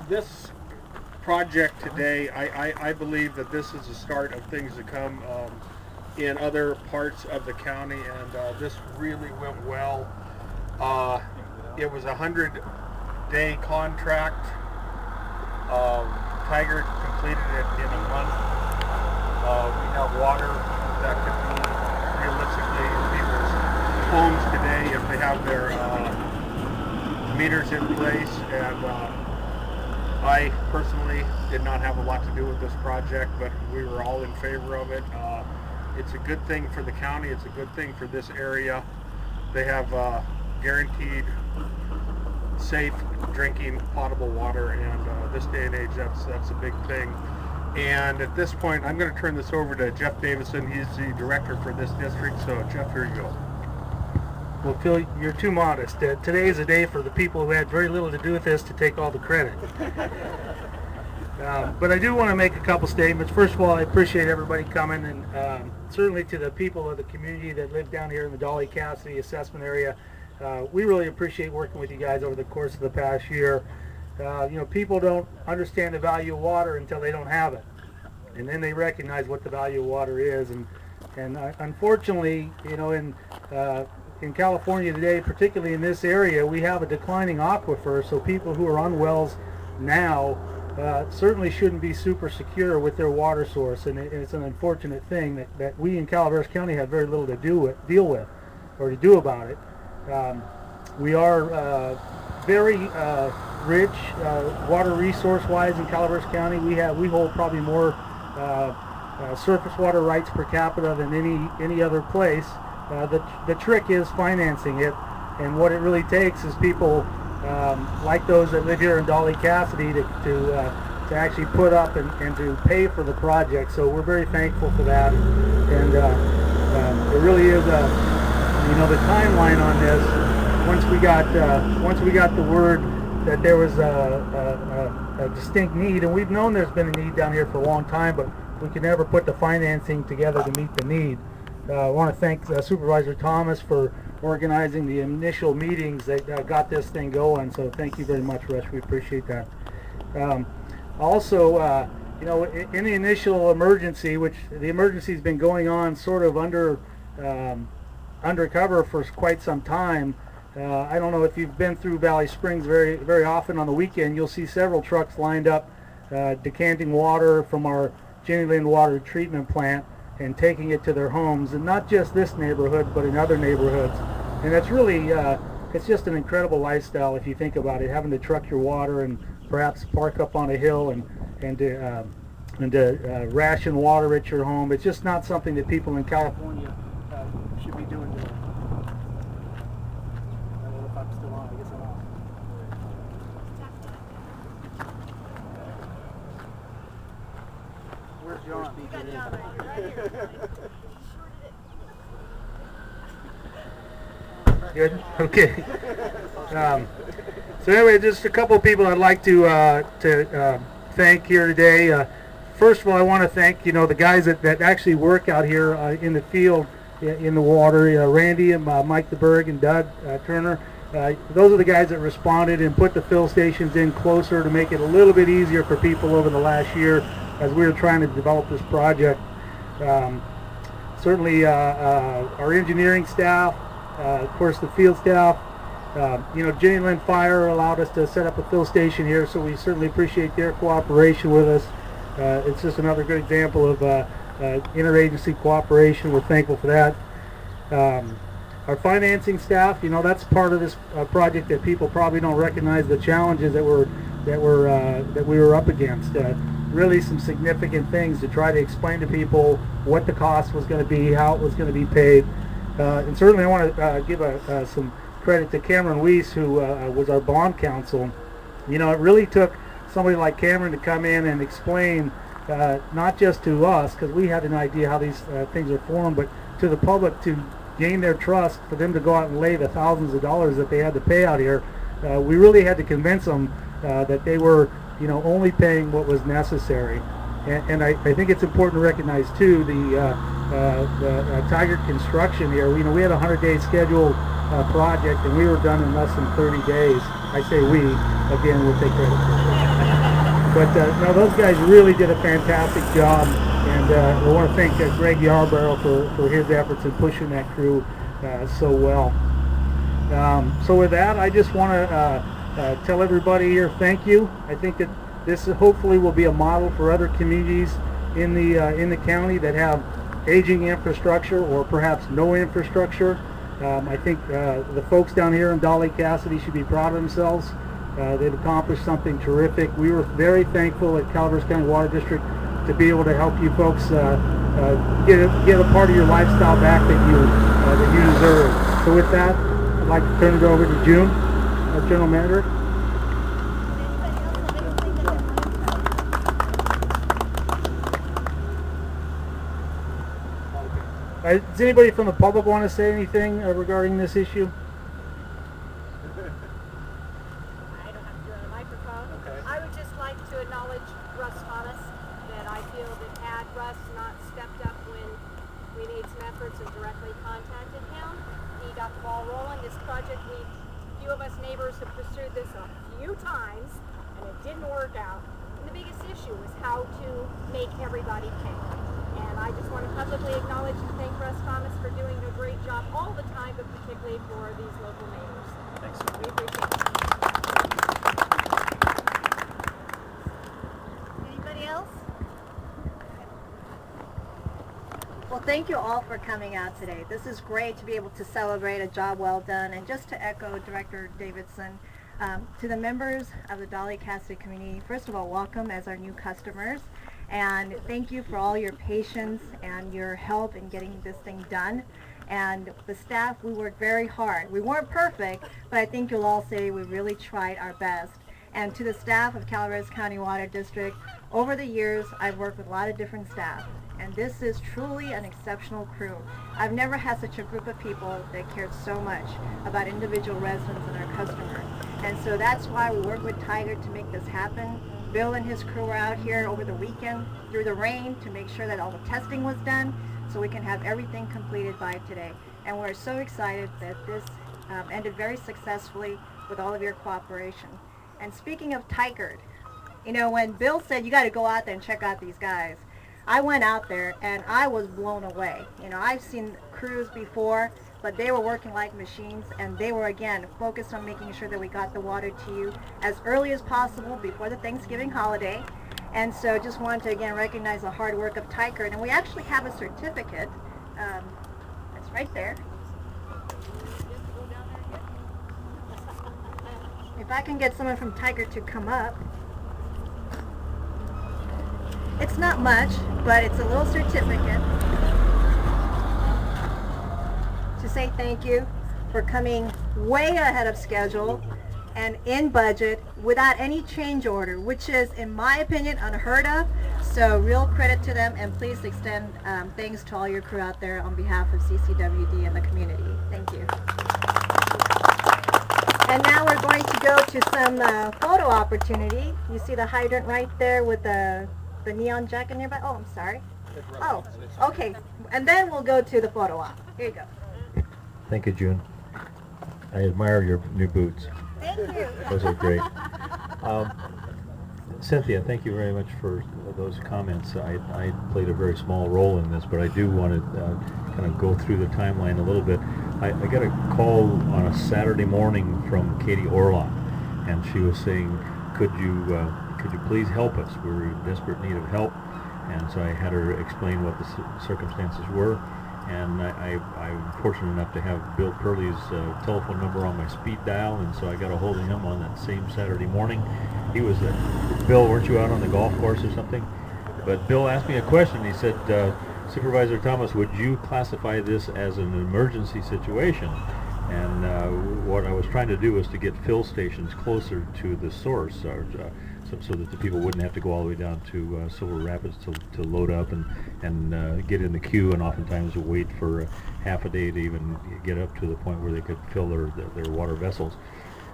this project today, I believe that this is the start of things to come in other parts of the county, and this really went well. It was a 100-day contract. Tiger completed it in a month. We have water that could be realistically in people's homes today if they have their meters in place, and I personally did not have a lot to do with this project, but we were all in favor of it. It's a good thing for the county. It's a good thing for this area. They have guaranteed safe drinking potable water, and this day and age that's a big thing. And at this point I'm going to turn this over to Jeff Davison. He's the director for this district. So Jeff, here you go. Well, Phil, you're too modest. Today is a day for the people who had very little to do with this to take all the credit. But I do want to make a couple statements. First of all, I appreciate everybody coming, and certainly to the people of the community that live down here in the Dolly Cassidy assessment area. We really appreciate working with you guys over the course of the past year. People don't understand the value of water until they don't have it, and then they recognize what the value of water is. And unfortunately, in California today, particularly in this area, we have a declining aquifer. So people who are on wells now certainly shouldn't be super secure with their water source, and it's an unfortunate thing that we in Calaveras County have very little to deal with or to do about it. We are very rich water resource-wise in Calaveras County. We hold probably more surface water rights per capita than any other place. The trick is financing it, and what it really takes is people like those that live here in Dolly Cassidy to actually put up and to pay for the project. So we're very thankful for that, and it really is the timeline on this. Once we got the word that there was a distinct need, and we've known there's been a need down here for a long time, but we could never put the financing together to meet the need. I want to thank Supervisor Thomas for organizing the initial meetings that got this thing going. So thank you very much, Rush. We appreciate that. Also, in the initial emergency, which the emergency has been going on sort of undercover for quite some time. I don't know if you've been through Valley Springs very, very often on the weekend. You'll see several trucks lined up decanting water from our Jenny Lind water treatment plant and taking it to their homes, and not just this neighborhood, but in other neighborhoods. And it's really, it's just an incredible lifestyle if you think about it, having to truck your water and perhaps park up on a hill and to ration water at your home. It's just not something that people in California should be doing today. I don't know if I'm still on. I guess I'm on. Where's John? You got John right here. Good? Okay. So anyway, just a couple of people I'd like to thank here today. First of all, I want to thank the guys that actually work out here in the field in the water. Randy and Mike DeBerg and Doug Turner. Those are the guys that responded and put the fill stations in closer to make it a little bit easier for people over the last year as we were trying to develop this project. Certainly our engineering staff, of course the field staff, Jenny Lind Fire allowed us to set up a fill station here, so we certainly appreciate their cooperation with us. It's just another good example of interagency cooperation. We're thankful for that. Our financing staff, that's part of this project that people probably don't recognize the challenges that we were up against. Really some significant things to try to explain to people what the cost was going to be, how it was going to be paid. And certainly I want to give some credit to Cameron Weiss, who was our bond counsel. It really took somebody like Cameron to come in and explain, not just to us, because we had an idea how these things are formed, but to the public, to gain their trust, for them to go out and lay the thousands of dollars that they had to pay out here. We really had to convince them that they were only paying what was necessary. And I think it's important to recognize too the Tiger construction here. We had a 100-day scheduled project, and we were done in less than 30 days. I say we, again, we'll take credit for it. But no, those guys really did a fantastic job, and I want to thank Greg Yarborough for his efforts in pushing that crew so well. So with that, I just want to tell everybody here thank you. I think that this hopefully will be a model for other communities in the county that have aging infrastructure or perhaps no infrastructure. I think the folks down here in Dolly Cassidy should be proud of themselves. They've accomplished something terrific. We were very thankful at Calaveras County Water District to be able to help you folks get a part of your lifestyle back that you deserve. So with that, I'd like to turn it over to June, our General Manager. Does anybody from the public want to say anything regarding this issue? I don't have to do it on a microphone. Okay. I would just like to acknowledge Russ Thomas, that I feel that had Russ not stepped up when we made some efforts and directly contacted him, he got the ball rolling. This project, few of us neighbors have pursued this a few times, and it didn't work out. And the biggest issue was how to make everybody pay. And I just want to publicly acknowledge and thank Russ Thomas for doing a great job all the time, but particularly for these local neighbors. Thanks. We appreciate it. Anybody else? Well, thank you all for coming out today. This is great to be able to celebrate a job well done. And just to echo Director Davidson, to the members of the Dolly Cassidy community, first of all, welcome as our new customers. And thank you for all your patience and your help in getting this thing done. And the staff, we worked very hard. We weren't perfect, but I think you'll all say we really tried our best. And to the staff of Calaveras County Water District, over the years, I've worked with a lot of different staff. And this is truly an exceptional crew. I've never had such a group of people that cared so much about individual residents and our customers. And so that's why we work with Tiger to make this happen. Bill and his crew were out here over the weekend through the rain to make sure that all the testing was done so we can have everything completed by today. And we're so excited that this ended very successfully with all of your cooperation. And speaking of Tigard, you know, when Bill said you got to go out there and check out these guys, I went out there and I was blown away. You know, I've seen crews before, but they were working like machines, and they were, again, focused on making sure that we got the water to you as early as possible before the Thanksgiving holiday. And so just wanted to, again, recognize the hard work of Tigard. And we actually have a certificate. It's right there. If I can get someone from Tigard to come up. It's not much, but it's a little certificate to say thank you for coming way ahead of schedule and in budget without any change order, which is, in my opinion, unheard of. So real credit to them, and please extend thanks to all your crew out there on behalf of CCWD and the community. Thank you. And now we're going to go to some photo opportunity. You see the hydrant right there with the neon jacket nearby? Oh, I'm sorry. Oh, okay. And then we'll go to the photo op. Here you go. Thank you, June. I admire your new boots. Thank you. Those are great. Cynthia, thank you very much for those comments. I played a very small role in this, but I do want to kind of go through the timeline a little bit. I got a call on a Saturday morning from Katie Orlock, and she was saying, could you please help us? We're in desperate need of help. And so I had her explain what the circumstances were. And I'm fortunate enough to have Bill Purley's telephone number on my speed dial, and so I got a hold of him on that same Saturday morning. He was, Bill, weren't you out on the golf course or something? But Bill asked me a question. He said, Supervisor Thomas, would you classify this as an emergency situation? And what I was trying to do was to get fill stations closer to the source, so that the people wouldn't have to go all the way down to Silver Rapids to load up and get in the queue, and oftentimes wait for half a day to even get up to the point where they could fill their water vessels.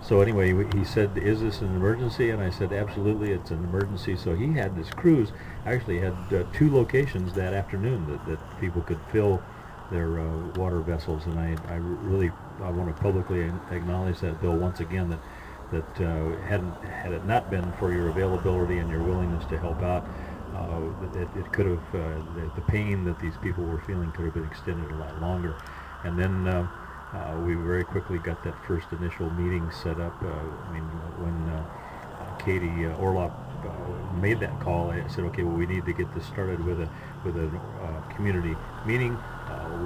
So anyway, he said, is this an emergency? And I said, absolutely, it's an emergency. So he had this cruise, actually had 2 locations that afternoon that people could fill their water vessels, and I want to publicly acknowledge that, Bill, once again, had it not been for your availability and your willingness to help out, it could have, the pain that these people were feeling could have been extended a lot longer. And then we very quickly got that first initial meeting set up. When Katie Orloff made that call, I said, okay, well, we need to get this started with a community meeting.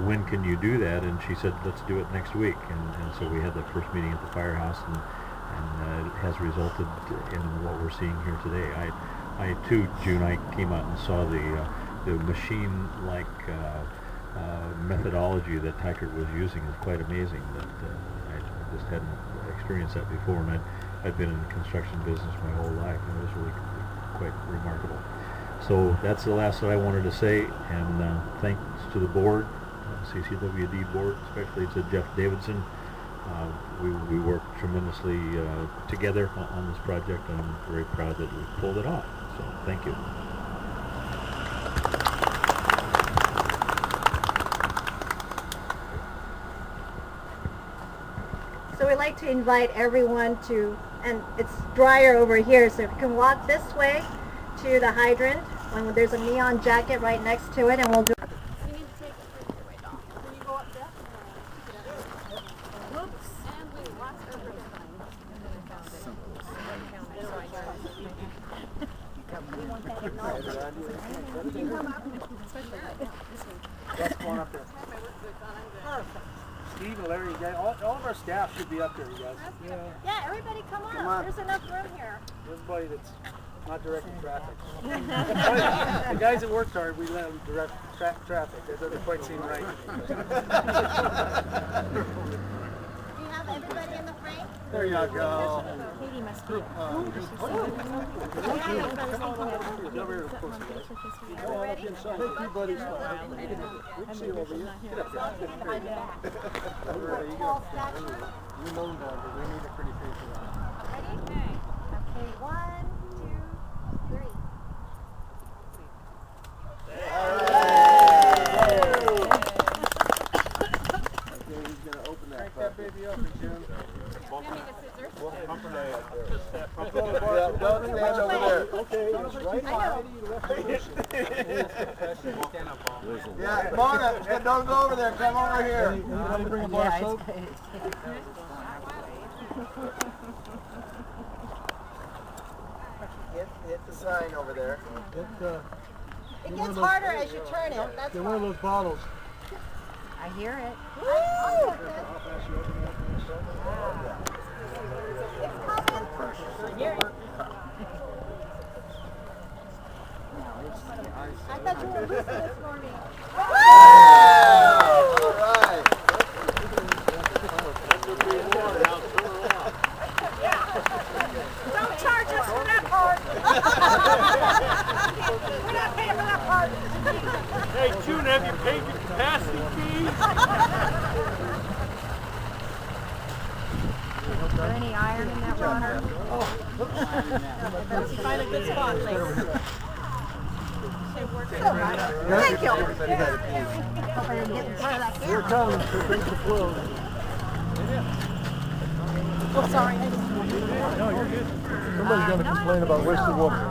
When can you do that? And she said, let's do it next week. And so we had that first meeting at the firehouse, and it has resulted in what we're seeing here today. I too, June, I came out and saw the machine-like methodology that Tykert was using. Is quite amazing. That I just hadn't experienced that before, and I've been in the construction business my whole life, and it was really quite remarkable. So that's the last that I wanted to say, and thanks to the board, CCWD board, especially to Jeff Davidson. We worked tremendously together on this project, and I'm very proud that we pulled it off. So thank you. So we'd like to invite everyone to, and it's drier over here, so if you can walk this way to the hydrant, when there's a neon jacket right next to it, and we'll do. You need to take a picture right now. Can you go up there? Whoops. And we watch over That's going up there. Steve and Larry, you guys, all of our staff should be up there, you guys. Yeah, everybody come on. Come on. There's enough room here. Everybody that's not directing traffic. The guys that worked hard, we let them direct traffic. That doesn't quite seem right. Do you have everybody in the frame? There you go. Katie must be. Ready? Thank you, buddy. See you over here. Get up there. There you go. You know that, but we need a pretty face of that. Ready? Okay, 1, 2, 3. Okay, he's going to open that. Crank that baby up, Jim. Don't stand over there. Okay, it's right behind you. Yeah, Mona, don't go over there. Come over here. Let me bring a bar of soap. Hit the sign over there. It gets harder as you turn it. That's Get one of those bottles. I hear it. Woo! I thought you were loose this morning. Don't charge us for that part. We're not paying for that part. Hey, June, have you paid your capacity fees? Is there any iron in that water? Let's find a good spot, please. Thank you. Here it comes. Here brings the flow. Oh, sorry. No, you're good. Somebody's going to complain about wasted water.